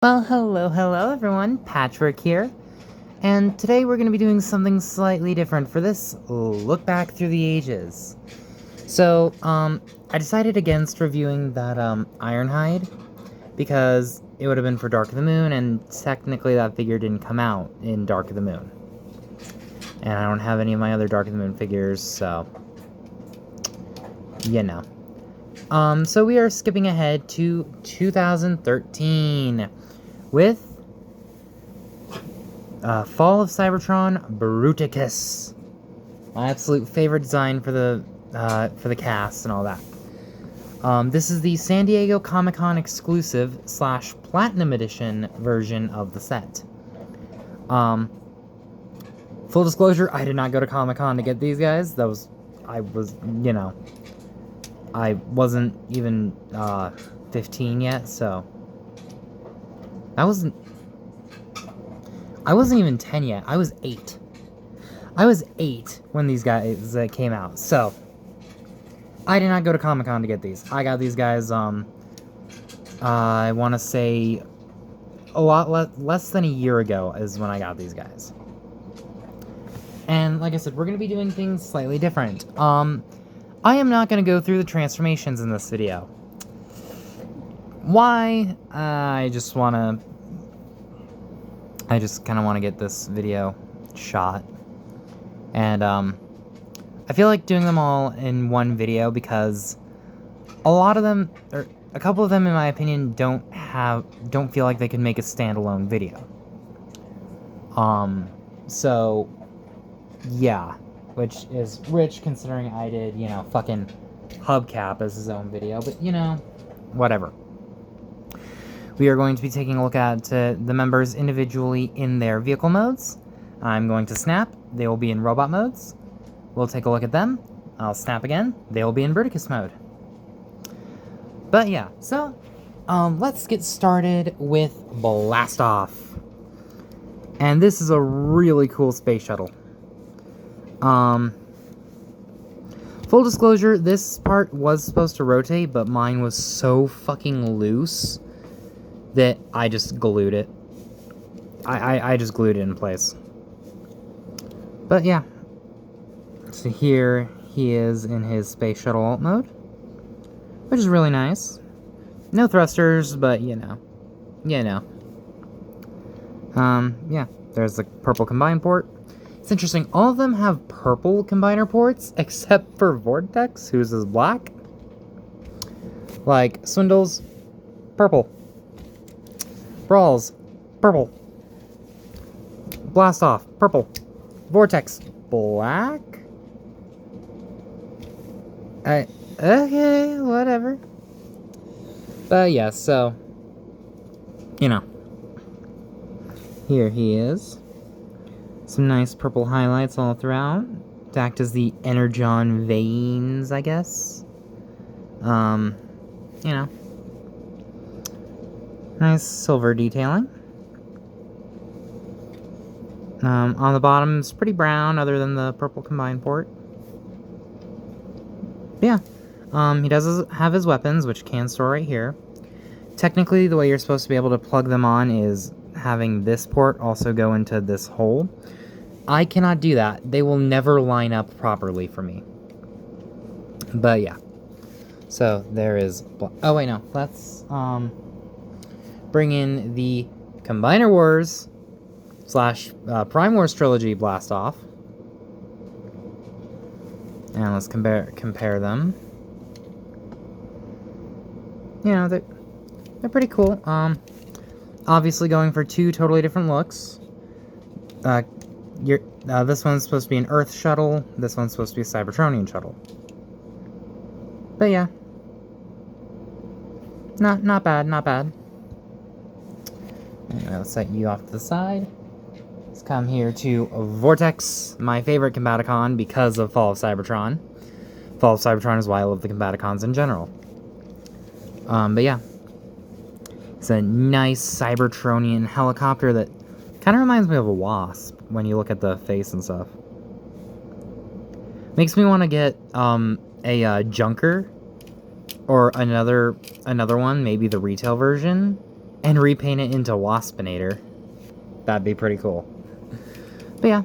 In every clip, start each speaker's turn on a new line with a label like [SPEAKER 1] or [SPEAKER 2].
[SPEAKER 1] Well, hello everyone, Patchwork here, and today we're going to be doing something slightly different for this look back through the ages. So, I decided against reviewing that, Ironhide, because it would have been for Dark of the Moon, and technically that figure didn't come out in Dark of the Moon. And I don't have any of my other Dark of the Moon figures, so, you know. So we are skipping ahead to 2013 with Fall of Cybertron Bruticus. My absolute favorite design for the cast and all that. This is the San Diego Comic-Con exclusive / Platinum Edition version of the set. Full disclosure, I did not go to Comic-Con to get these guys. I wasn't even 15 yet, so I wasn't even 10 yet. I was 8. I was 8 when these guys came out, so I did not go to Comic-Con to get these. I got these guys, I want to say a lot less than a year ago is when I got these guys. And like I said, we're going to be doing things slightly different. I am not going to go through the transformations in this video. Why? I just kind of want to get this video shot. And, I feel like doing them all in one video because a lot of them, or a couple of them in my opinion, don't feel like they could make a standalone video. So, yeah. Which is rich considering I did, fucking Hubcap as his own video, but, whatever. We are going to be taking a look at the members individually in their vehicle modes. I'm going to snap. They will be in robot modes. We'll take a look at them. I'll snap again. They will be in Bruticus mode. But yeah, so, let's get started with Blast Off. And this is a really cool space shuttle. Full disclosure, this part was supposed to rotate, but mine was so fucking loose that I just glued it. I just glued it in place. But yeah. So here he is in his space shuttle alt mode, which is really nice. No thrusters, but yeah. There's the purple combine port. It's interesting, all of them have purple combiner ports, except for Vortex, whose is black. Like, Swindles, purple. Brawls, purple. Blast Off, purple. Vortex, black? Okay, whatever. But yeah, so, here he is. Some nice purple highlights all throughout to act as the energon veins, I guess. Nice silver detailing. On the bottom, it's pretty brown, other than the purple combined port. But yeah, he does have his weapons, which can store right here. Technically, the way you're supposed to be able to plug them on is having this port also go into this hole. I cannot do that. They will never line up properly for me. But yeah. So there is... Oh wait, no. Let's bring in the Combiner Wars / Prime Wars Trilogy Blast Off. And let's compare them. They're pretty cool. Obviously going for two totally different looks. This one's supposed to be an Earth shuttle. This one's supposed to be a Cybertronian shuttle. But yeah. Not bad. Anyway, let's set you off to the side. Let's come here to Vortex, my favorite Combaticon because of Fall of Cybertron. Fall of Cybertron is why I love the Combaticons in general. But yeah. It's a nice Cybertronian helicopter that kind of reminds me of a wasp when you look at the face and stuff. Makes me want to get a Junker or another one, maybe the retail version, and repaint it into Waspinator. That'd be pretty cool. But yeah,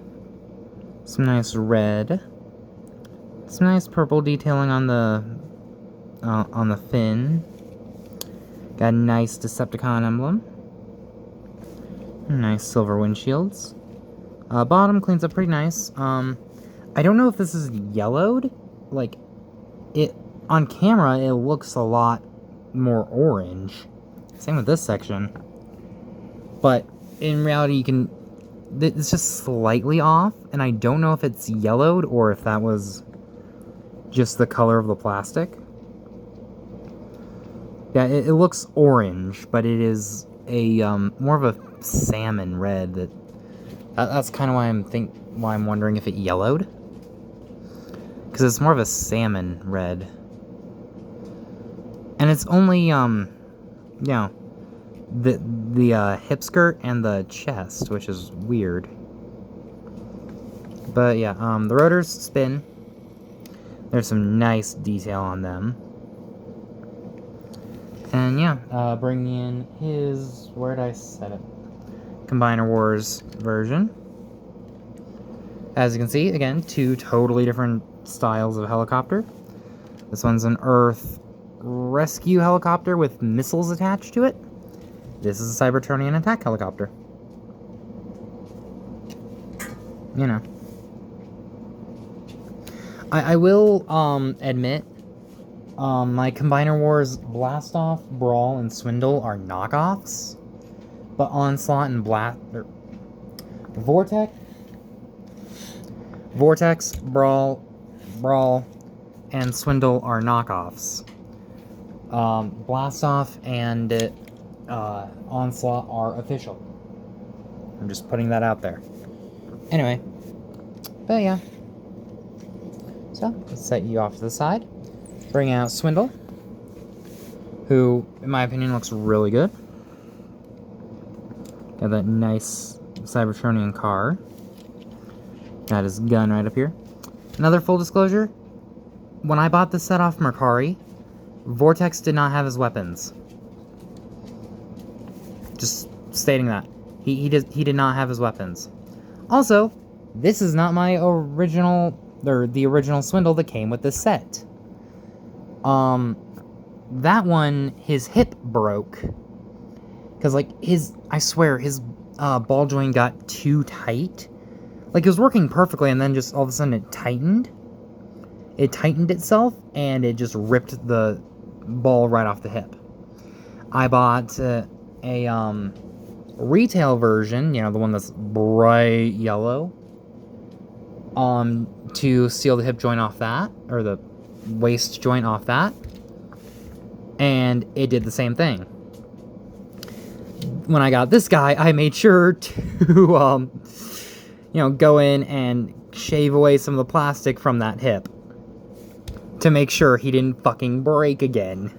[SPEAKER 1] some nice red, some nice purple detailing on the fin. Got a nice Decepticon emblem. Nice silver windshields. Bottom cleans up pretty nice. I don't know if this is yellowed. Like, it on camera, it looks a lot more orange. Same with this section. But in reality, it's just slightly off, and I don't know if it's yellowed or if that was just the color of the plastic. Yeah, it looks orange, but it is a more of a salmon red. That's kind of why I'm wondering if it yellowed, because it's more of a salmon red, and it's only the hip skirt and the chest, which is weird. But yeah, the rotors spin. There's some nice detail on them. And yeah, bringing in his, where did I set it? Combiner Wars version. As you can see, again, two totally different styles of helicopter. This one's an Earth rescue helicopter with missiles attached to it. This is a Cybertronian attack helicopter. You know. I will admit, my Combiner Wars Blastoff, Brawl, and Swindle are knockoffs, but Onslaught and Vortex, Brawl, and Swindle are knockoffs. Blastoff and Onslaught are official. I'm just putting that out there. Anyway, but yeah. So, let's set you off to the side. Bring out Swindle, who, in my opinion, looks really good. Got that nice Cybertronian car. Got his gun right up here. Another full disclosure, when I bought this set off Mercari, Vortex did not have his weapons. Just stating that. He did not have his weapons. Also, this is not my original, or the original Swindle that came with this set. That one, his hip broke. Because, like, I swear, his ball joint got too tight. Like, it was working perfectly, and then just all of a sudden it tightened. It tightened itself, and it just ripped the ball right off the hip. I bought a retail version, you know, the one that's bright yellow, to seal the hip joint off that, or the waist joint off that, and it did the same thing. When I got this guy, I made sure to, go in and shave away some of the plastic from that hip to make sure he didn't fucking break again.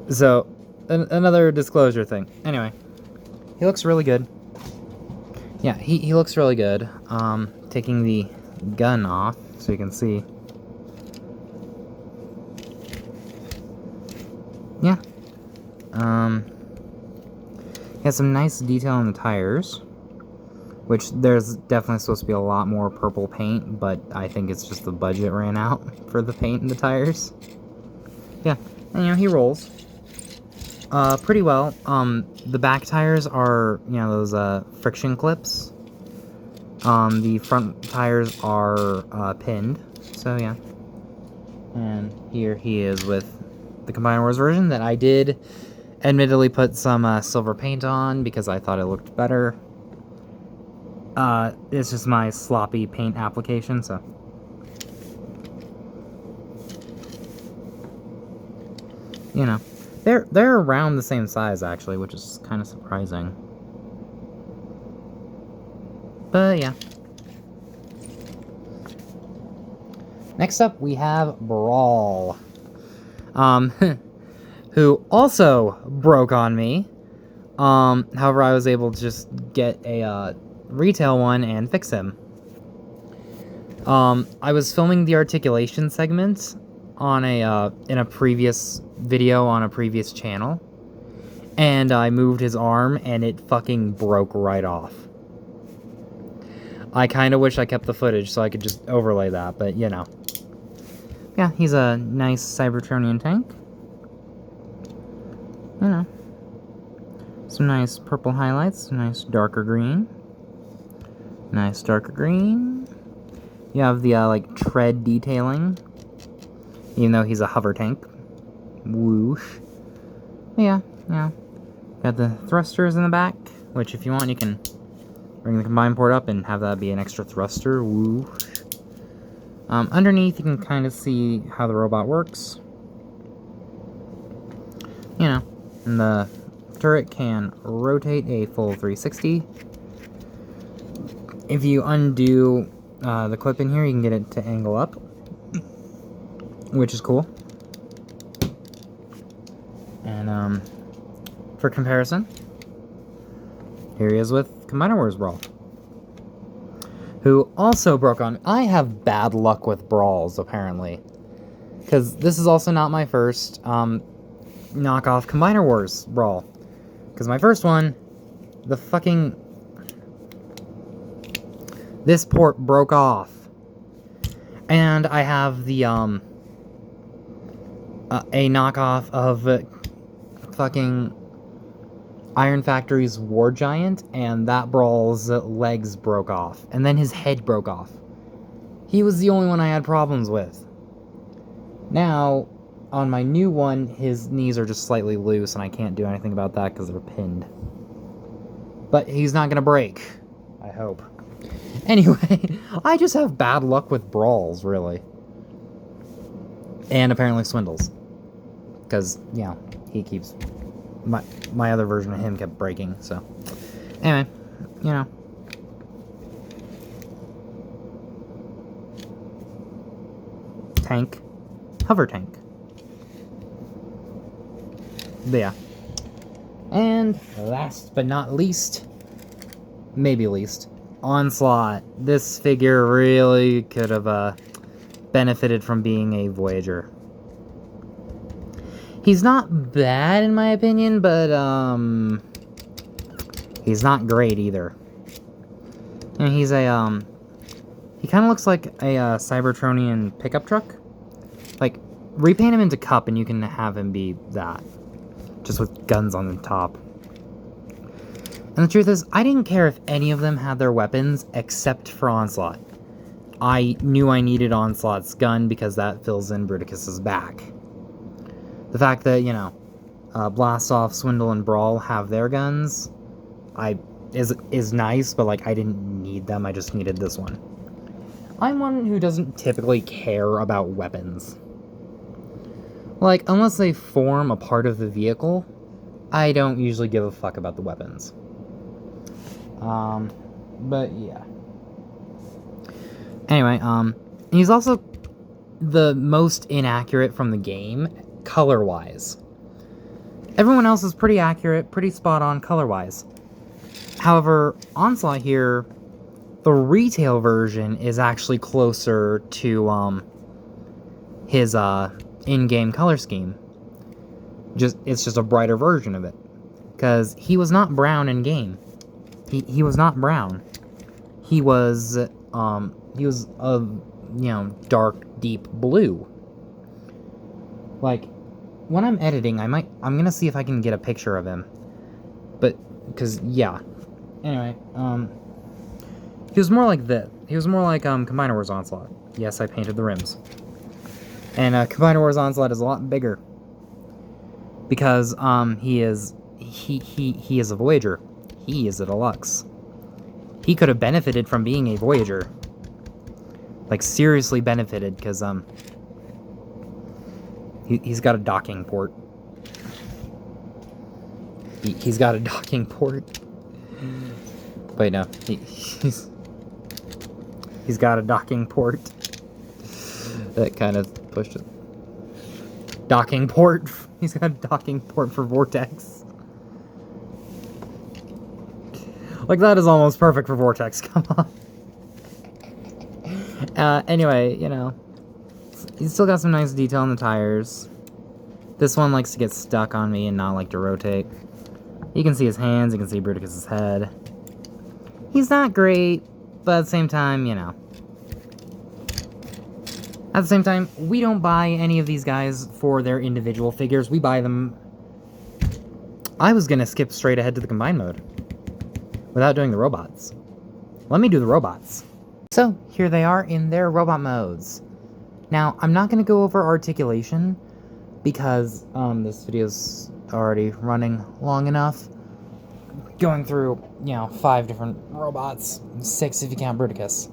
[SPEAKER 1] So, another disclosure thing. Anyway, he looks really good. Yeah, he looks really good. Taking the gun off so you can see. Yeah. Has some nice detail on the tires, which there's definitely supposed to be a lot more purple paint, but I think it's just the budget ran out for the paint and the tires. Yeah, and he rolls pretty well. The back tires are, those friction clips. The front tires are pinned, so yeah. And here he is with the Combiner Wars version that I did admittedly put some silver paint on because I thought it looked better. It's just my sloppy paint application, so. They're around the same size actually, which is kind of surprising. But yeah. Next up we have Brawl. Who also broke on me. However, I was able to just get a retail one and fix him. I was filming the articulation segment on in a previous video on a previous channel, and I moved his arm, and it fucking broke right off. I kind of wish I kept the footage so I could just overlay that, but, you know. Yeah, he's a nice Cybertronian tank. You know. Some nice purple highlights, some nice darker green. Nice darker green. You have the, like, tread detailing, even though he's a hover tank. Whoosh. But yeah. Got the thrusters in the back, which if you want, you can bring the combine port up and have that be an extra thruster. Whoosh. Underneath, you can kind of see how the robot works. You know, and the turret can rotate a full 360. If you undo the clip in here, you can get it to angle up, which is cool. And for comparison, here he is with Combiner Wars Brawl, who also broke on. I have bad luck with brawls, apparently, because this is also not my first knockoff Combiner Wars Brawl. Because my first one, this port broke off, and I have the a knockoff of fucking Iron Factory's War Giant, and that brawl's legs broke off, and then his head broke off. He was the only one I had problems with. Now, on my new one, his knees are just slightly loose, and I can't do anything about that because they're pinned. But he's not gonna break, I hope. Anyway, I just have bad luck with brawls, really. And apparently swindles. Because, you know, he keeps... My other version of him kept breaking, so... Anyway, you know. Tank. Hover tank. But yeah. And last but not least, maybe least, Onslaught. This figure really could have benefited from being a Voyager. He's not bad in my opinion, but he's not great either. And he's a he kind of looks like a Cybertronian pickup truck. Like, repaint him into Cup and you can have him be that. Just with guns on the top. And the truth is, I didn't care if any of them had their weapons except for Onslaught. I knew I needed Onslaught's gun because that fills in Bruticus's back. The fact that, you know, Blast Off, Swindle, and Brawl have their guns is nice, but, like, I didn't need them. I just needed this one. I'm one who doesn't typically care about weapons. Like, unless they form a part of the vehicle, I don't usually give a fuck about the weapons. But yeah. Anyway, he's also the most inaccurate from the game, color-wise. Everyone else is pretty accurate, pretty spot-on color-wise. However, Onslaught here, the retail version is actually closer to, his, in-game color scheme. It's just a brighter version of it. Because he was not brown in-game. He was not brown. He was a, you know, dark, deep blue. Like, when I'm editing, I'm gonna see if I can get a picture of him. But, because, yeah. Anyway, he was more like this. He was more like, Combiner Wars Onslaught. Yes, I painted the rims. And, Combiner Wars Onslaught is a lot bigger. Because, he is a Voyager. He is a Deluxe. He could have benefited from being a Voyager. Like, seriously benefited, because, he's got a docking port. He's got a docking port. Wait, no. He's got a docking port. That kind of pushed it. Docking port. He's got a docking port for Vortex. Like, that is almost perfect for Vortex. Come on. Anyway, you know. He's still got some nice detail on the tires. This one likes to get stuck on me and not like to rotate. You can see his hands, you can see Bruticus' head. He's not great, but at the same time, you know. At the same time, we don't buy any of these guys for their individual figures. We buy them... I was gonna skip straight ahead to the combined mode without doing the robots. Let me do the robots. So, here they are in their robot modes. Now, I'm not gonna go over articulation because this video's already running long enough. Going through, you know, 5 different robots, 6 if you count Bruticus.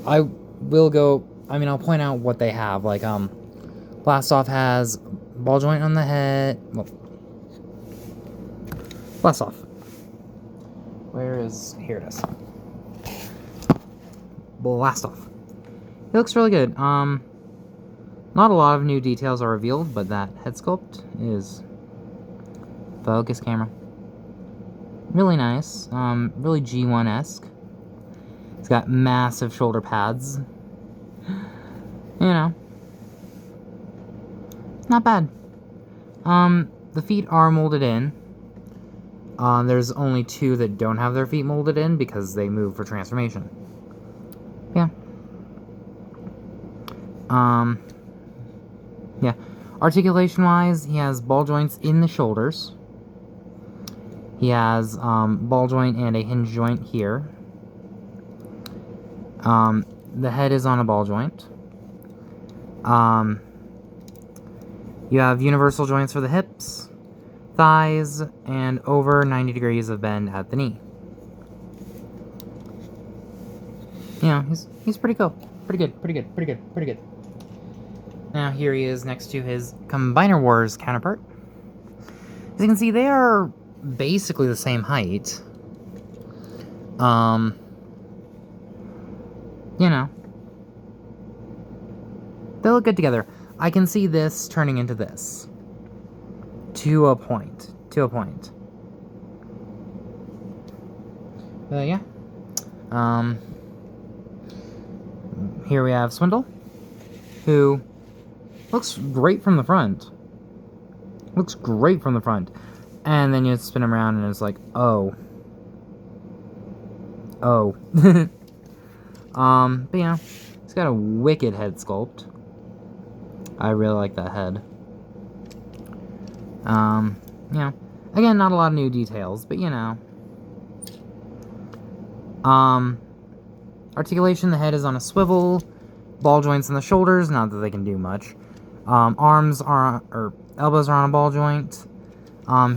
[SPEAKER 1] I will go... I mean, I'll point out what they have. Like, Blastoff has ball joint on the head. Well, Blastoff. Where is... Here it is. Blastoff. It looks really good. Not a lot of new details are revealed, but that head sculpt is... Focus camera. Really nice. Really G1-esque. It's got massive shoulder pads. You know. Not bad. The feet are molded in. There's only 2 that don't have their feet molded in because they move for transformation. Yeah. Yeah. Articulation-wise, he has ball joints in the shoulders. He has ball joint and a hinge joint here. The head is on a ball joint. You have universal joints for the hips, thighs, and over 90 degrees of bend at the knee. You know, he's pretty cool. Pretty good. Now here he is next to his Combiner Wars counterpart. As you can see, they are basically the same height. You know. They look good together. I can see this turning into this. To a point. Yeah. Here we have Swindle, who looks great from the front. And then you spin him around and it's like, oh. But yeah, he's got a wicked head sculpt. I really like that head. You know, again, not a lot of new details, but you know. Articulation, the head is on a swivel. Ball joints in the shoulders, not that they can do much. Arms are, or elbows are on a ball joint.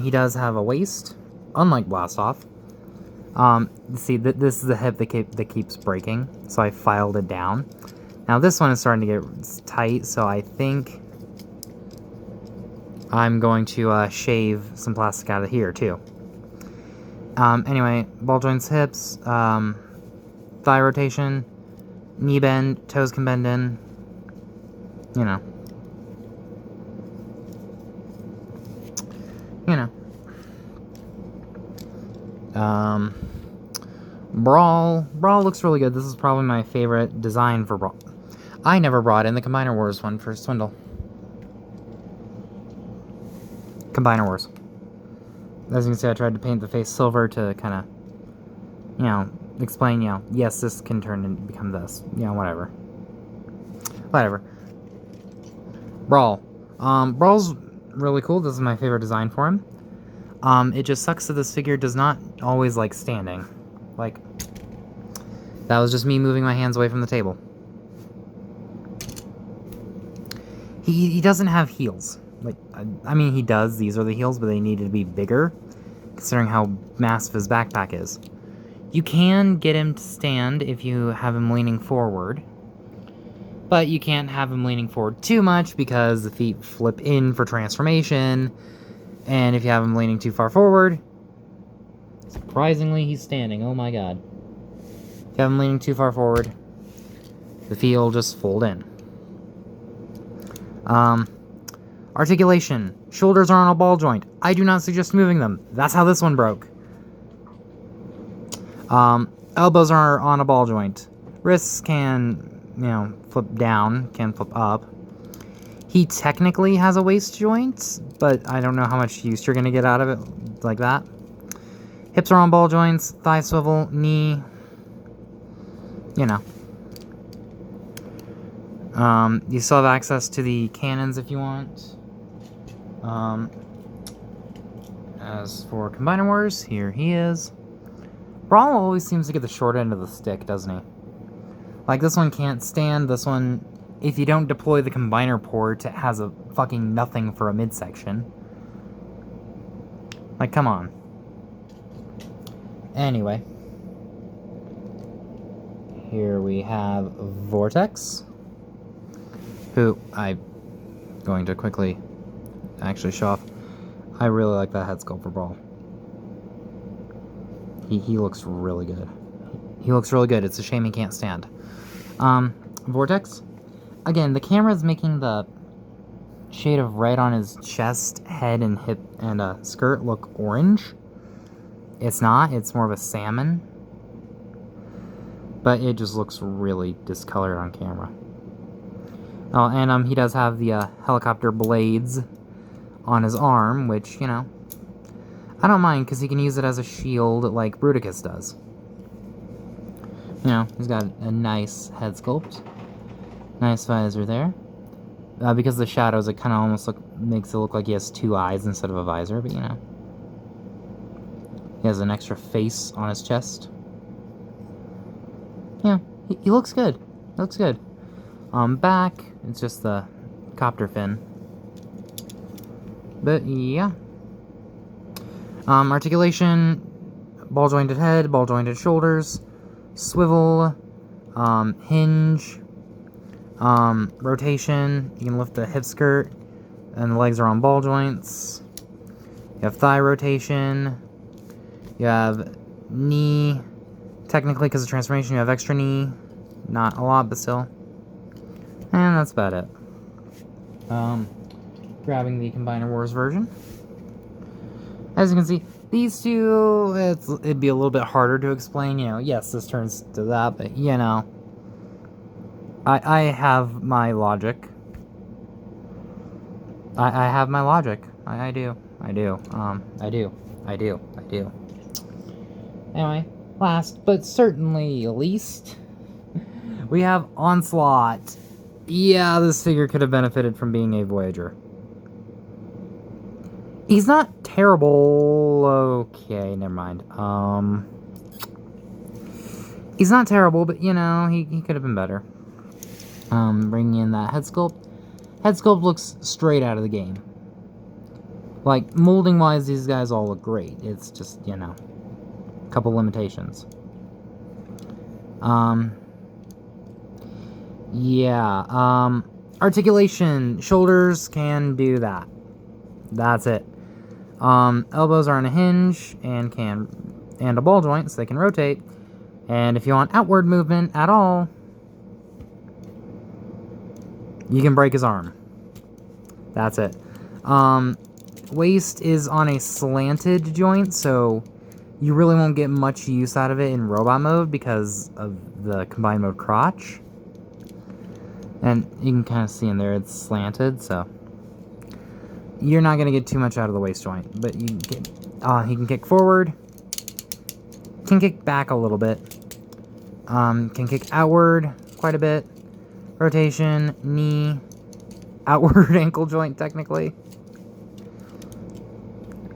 [SPEAKER 1] He does have a waist, unlike Blastoff. See, this is the hip that keeps breaking, so I filed it down. Now this one is starting to get tight, so I think I'm going to shave some plastic out of here, too. Anyway, ball joints, hips, thigh rotation, knee bend, toes can bend in, you know. Brawl looks really good. This is probably my favorite design for Brawl. I never brought in the Combiner Wars one for Swindle. Combiner Wars. As you can see, I tried to paint the face silver to kind of, you know, explain, you know, yes, this can turn and become this. You know, whatever. Brawl. Brawl's really cool. This is my favorite design for him. It just sucks that this figure does not always like standing. Like, that was just me moving my hands away from the table. He doesn't have heels. Like, I mean, he does. These are the heels, but they needed to be bigger, considering how massive his backpack is. You can get him to stand if you have him leaning forward, but you can't have him leaning forward too much because the feet flip in for transformation, and if you have him leaning too far forward, surprisingly, he's standing. Oh my god. If you have him leaning too far forward, the feet will just fold in. Articulation. Shoulders are on a ball joint. I do not suggest moving them. That's how this one broke. Elbows are on a ball joint. Wrists can, you know, flip down, can flip up. He technically has a waist joint, but I don't know how much use you're going to get out of it like that. Hips are on ball joints, thigh swivel, knee, you know. You still have access to the cannons if you want. As for Combiner Wars, here he is. Brawl always seems to get the short end of the stick, doesn't he? Like, this one can't stand. This one, if you don't deploy the Combiner port, it has a fucking nothing for a midsection. Like, come on. Anyway. Here we have Vortex, who I'm going to quickly actually show off. I really like that head sculpt for Brawl. He looks really good. He looks really good. It's a shame he can't stand. Vortex. Again, the camera's making the shade of red on his chest, head, and hip and skirt look orange. It's not. It's more of a salmon. But it just looks really discolored on camera. Oh, and he does have the helicopter blades on his arm, which, you know, I don't mind, because he can use it as a shield like Bruticus does. You know, he's got a nice head sculpt. Nice visor there. Because of the shadows, it kind of almost makes it look like he has two eyes instead of a visor, but, you know. He has an extra face on his chest. Yeah, he looks good. He looks good. Back, it's just the copter fin. But, yeah. Articulation, ball-jointed head, ball-jointed shoulders, swivel, hinge, rotation. You can lift the hip skirt, and the legs are on ball joints. You have thigh rotation. You have knee. Technically, because of transformation, you have extra knee. Not a lot, but still. And that's about it. Grabbing the Combiner Wars version. As you can see, these two, it'd be a little bit harder to explain. You know, yes, this turns to that, but, you know, I have my logic. I have my logic. I do. Anyway, last but certainly least, we have Onslaught. Yeah, this figure could have benefited from being a Voyager. He's not terrible. Okay, never mind. He's not terrible, but, you know, he could have been better. Bringing in that head sculpt. Head sculpt looks straight out of the game. Like, molding-wise, these guys all look great. It's just, you know, a couple limitations. Yeah, articulation. Shoulders can do that. That's it. Elbows are on a hinge and a ball joint, so they can rotate. And if you want outward movement at all, you can break his arm. That's it. Waist is on a slanted joint, so you really won't get much use out of it in robot mode because of the combined mode crotch. And you can kind of see in there it's slanted, so you're not going to get too much out of the waist joint. But you get, he can kick forward, can kick back a little bit, can kick outward quite a bit, rotation, knee, outward ankle joint technically.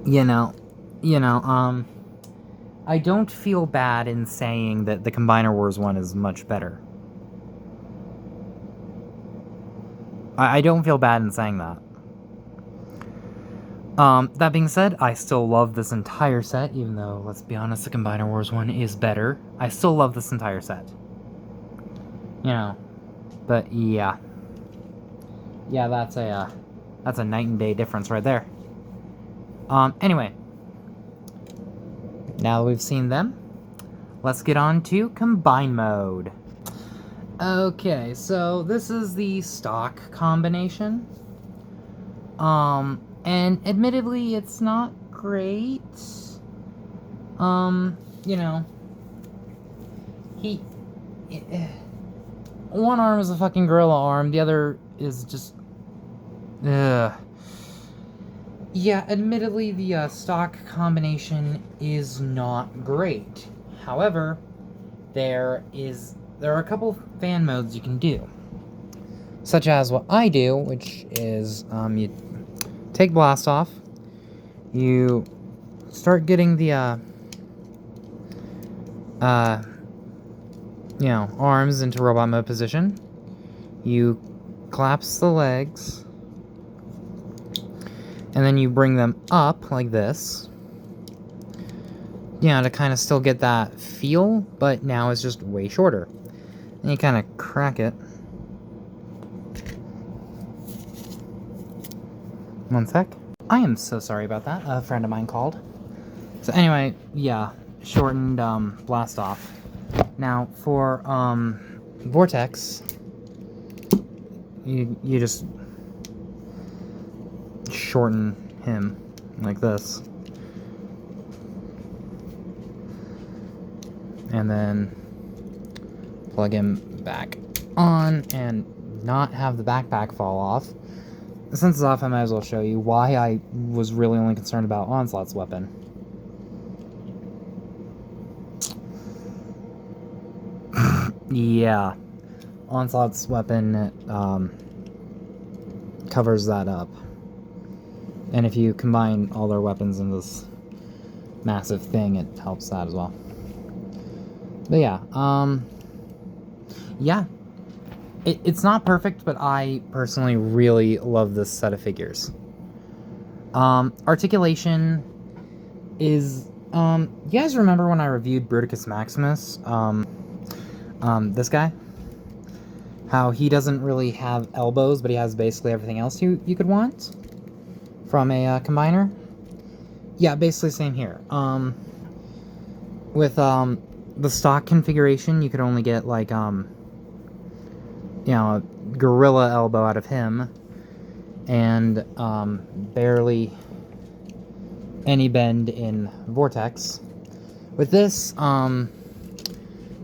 [SPEAKER 1] You know, I don't feel bad in saying that the Combiner Wars one is much better. I don't feel bad in saying that. That being said, I still love this entire set, even though, let's be honest, the Combiner Wars one is better. I still love this entire set. You know, but yeah. Yeah, that's a night and day difference right there. Anyway. Now that we've seen them, let's get on to Combine Mode. Okay, so this is the stock combination. And admittedly, it's not great. You know, one arm is a fucking gorilla arm, the other is just Yeah, admittedly, the stock combination is not great. However, there are a couple fan modes you can do, such as what I do, which is you take blast off, you start getting the arms into robot mode position, you collapse the legs, and then you bring them up like this, to kind of still get that feel, but now it's just way shorter. And you kind of crack it. One sec. I am so sorry about that. A friend of mine called. So anyway, yeah, shortened blast off. Now for Vortex, you just shorten him like this, and then plug him back on and not have the backpack fall off. Since it's off, I might as well show you why I was really only concerned about Onslaught's weapon. Yeah, Onslaught's weapon covers that up. And if you combine all their weapons in this massive thing, it helps that as well. But yeah, it's not perfect, but I personally really love this set of figures. Articulation is, you guys remember when I reviewed Bruticus Maximus? This guy? How he doesn't really have elbows, but he has basically everything else you could want from a combiner? Yeah, basically same here. With the stock configuration, you could only get like a gorilla elbow out of him, and barely any bend in Vortex. With this,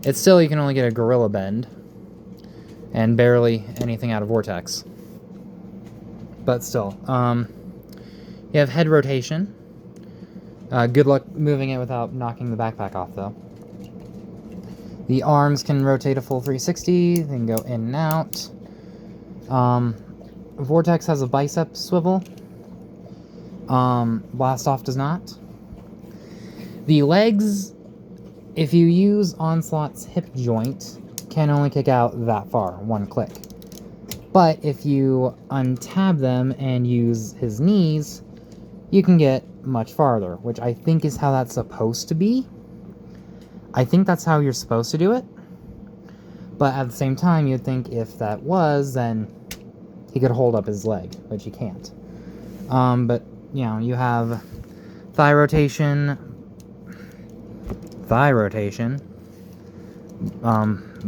[SPEAKER 1] it's still, you can only get a gorilla bend and barely anything out of Vortex. But still, you have head rotation. Good luck moving it without knocking the backpack off, though. The arms can rotate a full 360, they can go in and out. Vortex has a bicep swivel. Blast Off does not. The legs, if you use Onslaught's hip joint, can only kick out that far, one click. But if you untab them and use his knees, you can get much farther, which I think is how that's supposed to be. I think that's how you're supposed to do it. But at the same time, you'd think if that was, then he could hold up his leg, which he can't. But, you have thigh rotation,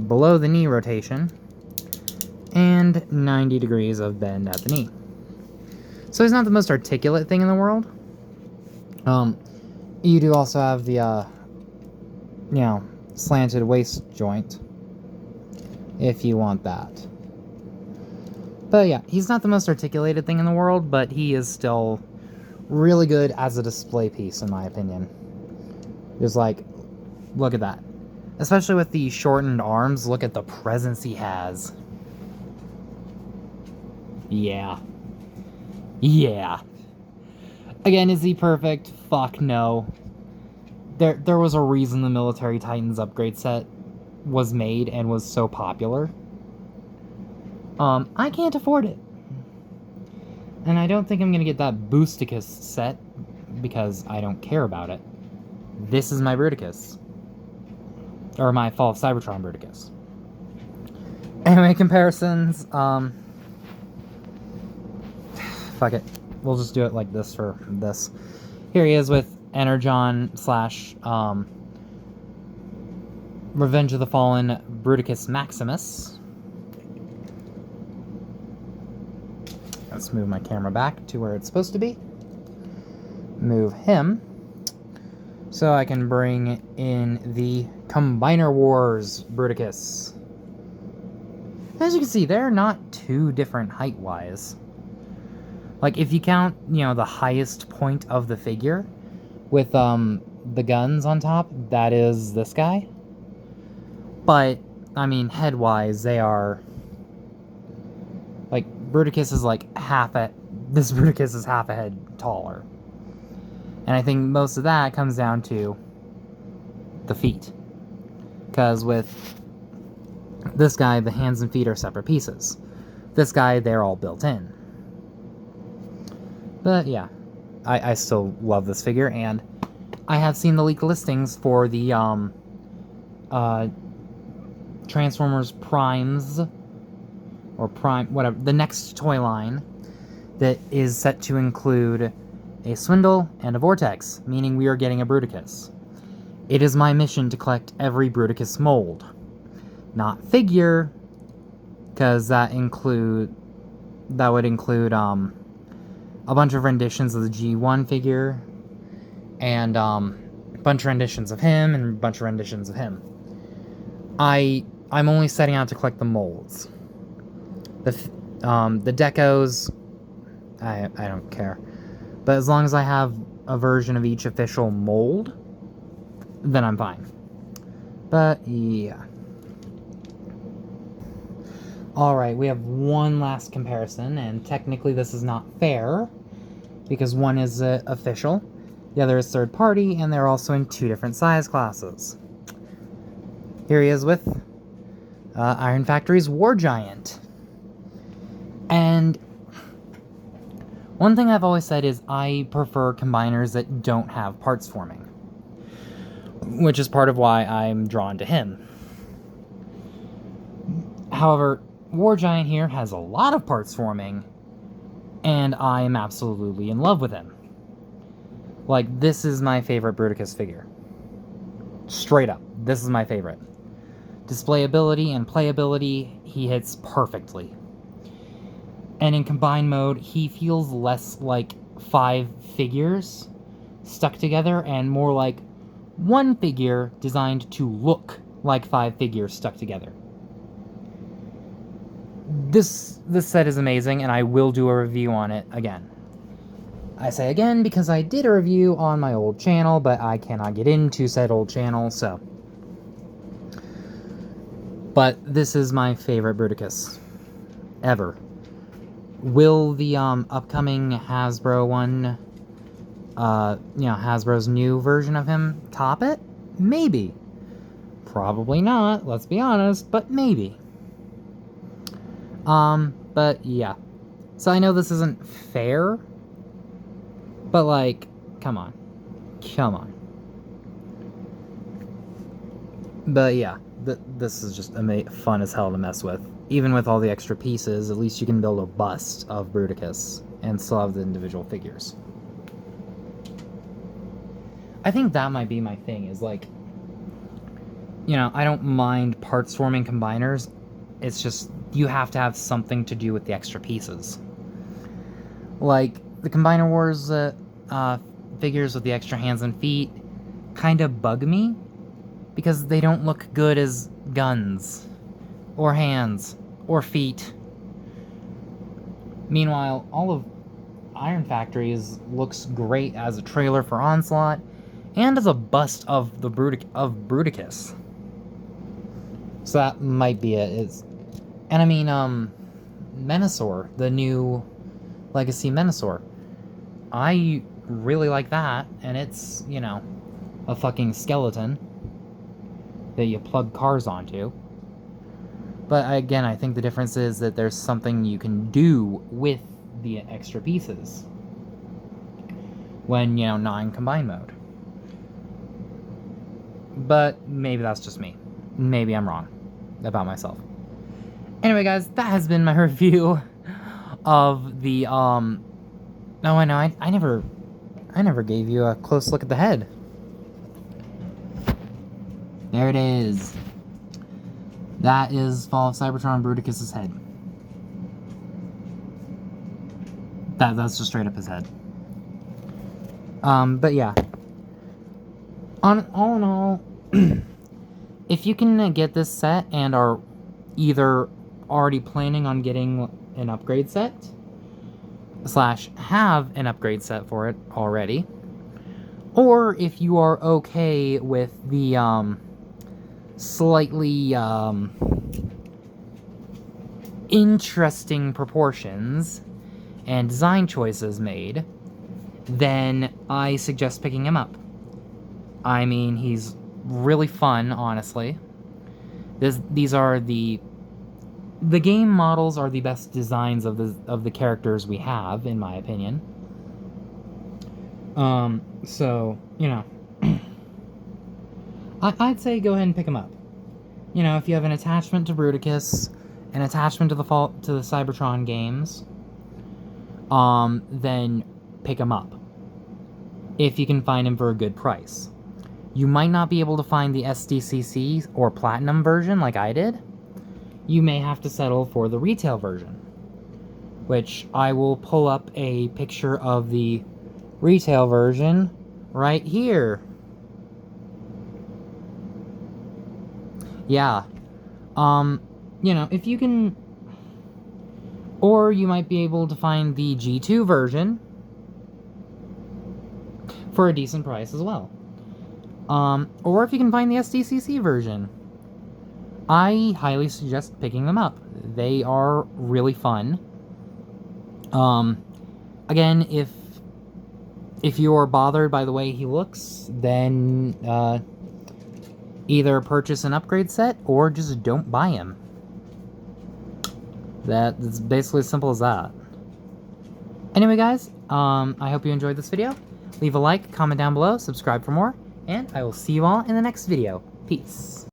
[SPEAKER 1] below the knee rotation, and 90 degrees of bend at the knee. So he's not the most articulate thing in the world. You do also have the, slanted waist joint, if you want that. But yeah, he's not the most articulated thing in the world, but he is still really good as a display piece, in my opinion. Just like, look at that. Especially with the shortened arms, look at the presence he has. Yeah. Yeah. Again, is he perfect? Fuck no. There was a reason the Military Titans upgrade set was made and was so popular. I can't afford it. And I don't think I'm gonna get that BRUTICUS set because I don't care about it. This is my BRUTICUS. Or my Fall of Cybertron BRUTICUS. Anyway, comparisons, fuck it. We'll just do it like this for this. Here he is with Energon / Revenge of the Fallen Bruticus Maximus. Let's move my camera back to where it's supposed to be. Move him. So I can bring in the Combiner Wars Bruticus. As you can see, they're not too different height-wise. Like, if you count, you know, the highest point of the figure with the guns on top, that is this guy. But, I mean, head-wise, they are... Like, Bruticus is like this Bruticus is half a head taller. And I think most of that comes down to the feet. Because with this guy, the hands and feet are separate pieces. This guy, they're all built in. But yeah, I still love this figure, and I have seen the leaked listings for the Transformers Primes, or Prime, whatever, the next toy line that is set to include a Swindle and a Vortex, meaning we are getting a Bruticus. It is my mission to collect every Bruticus mold. Not figure, because that would include a bunch of renditions of the G1 figure, and a bunch of renditions of him, and a bunch of renditions of him. I'm only setting out to collect the molds. The decos, I don't care. But as long as I have a version of each official mold, then I'm fine. But yeah. Alright, we have one last comparison, and technically this is not fair, because one is official, the other is third party, and they're also in two different size classes. Here he is with Iron Factory's War Giant. And one thing I've always said is I prefer combiners that don't have parts forming, which is part of why I'm drawn to him. However, War Giant here has a lot of parts forming, and I am absolutely in love with him. Like, this is my favorite Bruticus figure. Straight up, this is my favorite. Displayability and playability, he hits perfectly. And in combined mode, he feels less like 5 figures stuck together and more like one figure designed to look like 5 figures stuck together. This set is amazing, and I will do a review on it again. I say again because I did a review on my old channel, but I cannot get into said old channel, so. But this is my favorite Bruticus ever. Will the upcoming Hasbro one, Hasbro's new version of him top it? Maybe. Probably not, let's be honest, but maybe. But yeah. So I know this isn't fair, but like, come on. Come on. But yeah, this is just fun as hell to mess with. Even with all the extra pieces, at least you can build a bust of Bruticus and still have the individual figures. I think that might be my thing, is like, I don't mind parts forming combiners. It's just, you have to have something to do with the extra pieces. Like, the Combiner Wars figures with the extra hands and feet kind of bug me, because they don't look good as guns, or hands, or feet. Meanwhile, all of Iron Factory's looks great as a trailer for Onslaught, and as a bust of Bruticus. So that might be it. And I mean, Menasor, the new Legacy Menasor. I really like that, and it's, a fucking skeleton that you plug cars onto. But again, I think the difference is that there's something you can do with the extra pieces when, not in combined mode. But maybe that's just me. Maybe I'm wrong about myself. Anyway, guys, that has been my review of the, Oh, I know, I never gave you a close look at the head. There it is. That is Fall of Cybertron Bruticus' head. That's just straight up his head. But yeah. All in all, if you can get this set and are either already planning on getting an upgrade set, slash have an upgrade set for it already, or if you are okay with the slightly interesting proportions and design choices made, then I suggest picking him up. I mean, he's really fun, honestly. These are the game models are the best designs of the characters we have, in my opinion. So, you know, I'd say go ahead and pick him up. You know, if you have an attachment to Bruticus, an attachment to the Cybertron games, then pick him up. If you can find him for a good price. You might not be able to find the SDCC or Platinum version like I did. You may have to settle for the retail version, which I will pull up a picture of the retail version right here. Yeah. You know, if you can... Or you might be able to find the G2 version for a decent price as well. Or if you can find the SDCC version. I highly suggest picking them up. They are really fun. Again, if you're bothered by the way he looks, then either purchase an upgrade set or just don't buy him. That's basically as simple as that. Anyway, guys, I hope you enjoyed this video. Leave a like, comment down below, subscribe for more, and I will see you all in the next video. Peace.